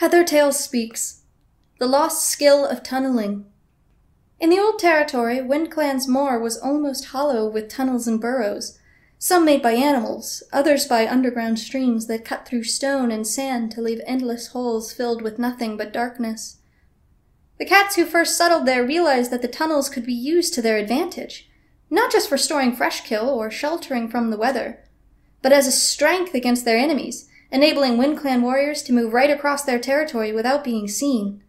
Heathertail speaks. The lost skill of tunneling. In the old territory, WindClan's moor was almost hollow with tunnels and burrows, some made by animals, others by underground streams that cut through stone and sand to leave endless holes filled with nothing but darkness. The cats who first settled there realized that the tunnels could be used to their advantage, not just for storing fresh kill or sheltering from the weather, but as a strength against their enemies, enabling WindClan warriors to move right across their territory without being seen.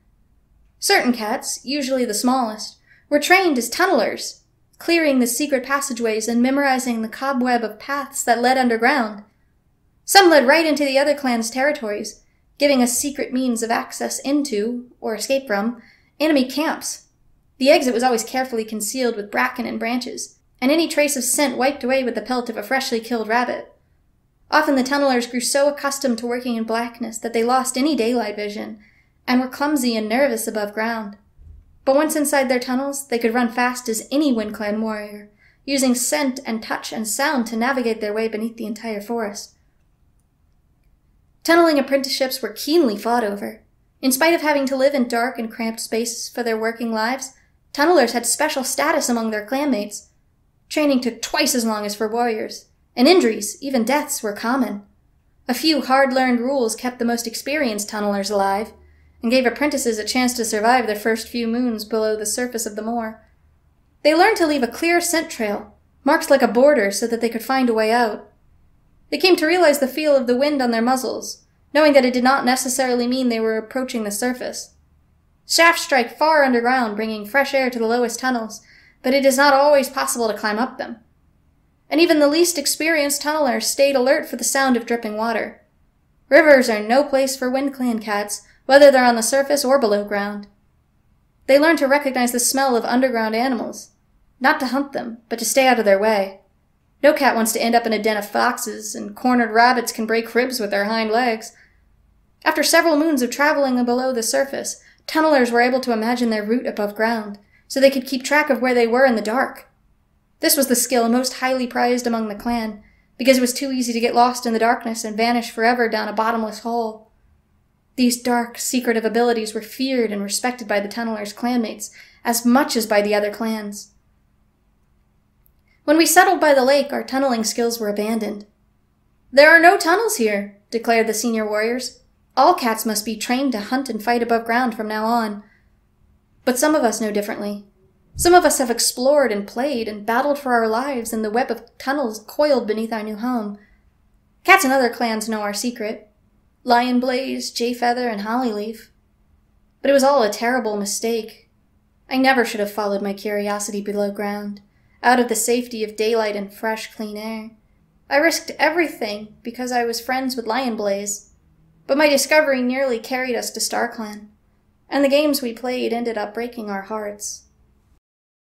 Certain cats, usually the smallest, were trained as tunnelers, clearing the secret passageways and memorizing the cobweb of paths that led underground. Some led right into the other clan's territories, giving us secret means of access into, or escape from, enemy camps. The exit was always carefully concealed with bracken and branches, and any trace of scent wiped away with the pelt of a freshly killed rabbit. Often the tunnelers grew so accustomed to working in blackness that they lost any daylight vision, and were clumsy and nervous above ground. But once inside their tunnels, they could run fast as any WindClan warrior, using scent and touch and sound to navigate their way beneath the entire forest. Tunneling apprenticeships were keenly fought over. In spite of having to live in dark and cramped spaces for their working lives, tunnelers had special status among their clanmates. Training took twice as long as for warriors, and injuries, even deaths, were common. A few hard-learned rules kept the most experienced tunnelers alive, and gave apprentices a chance to survive their first few moons below the surface of the moor. They learned to leave a clear scent trail, marked like a border so that they could find a way out. They came to realize the feel of the wind on their muzzles, knowing that it did not necessarily mean they were approaching the surface. Shafts strike far underground, bringing fresh air to the lowest tunnels, but it is not always possible to climb up them. And even the least experienced tunnelers stayed alert for the sound of dripping water. Rivers are no place for WindClan cats, whether they're on the surface or below ground. They learn to recognize the smell of underground animals, not to hunt them, but to stay out of their way. No cat wants to end up in a den of foxes, and cornered rabbits can break ribs with their hind legs. After several moons of traveling below the surface, tunnelers were able to imagine their route above ground, so they could keep track of where they were in the dark. This was the skill most highly prized among the clan, because it was too easy to get lost in the darkness and vanish forever down a bottomless hole. These dark, secretive abilities were feared and respected by the tunnelers' clanmates, as much as by the other clans. When we settled by the lake, our tunneling skills were abandoned. "There are no tunnels here," declared the senior warriors. "All cats must be trained to hunt and fight above ground from now on." But some of us know differently. Some of us have explored and played and battled for our lives in the web of tunnels coiled beneath our new home. Cats in other clans know our secret. Lion Blaze, Jayfeather, and Hollyleaf. But it was all a terrible mistake. I never should have followed my curiosity below ground, out of the safety of daylight and fresh, clean air. I risked everything because I was friends with Lion Blaze, but my discovery nearly carried us to StarClan, and the games we played ended up breaking our hearts.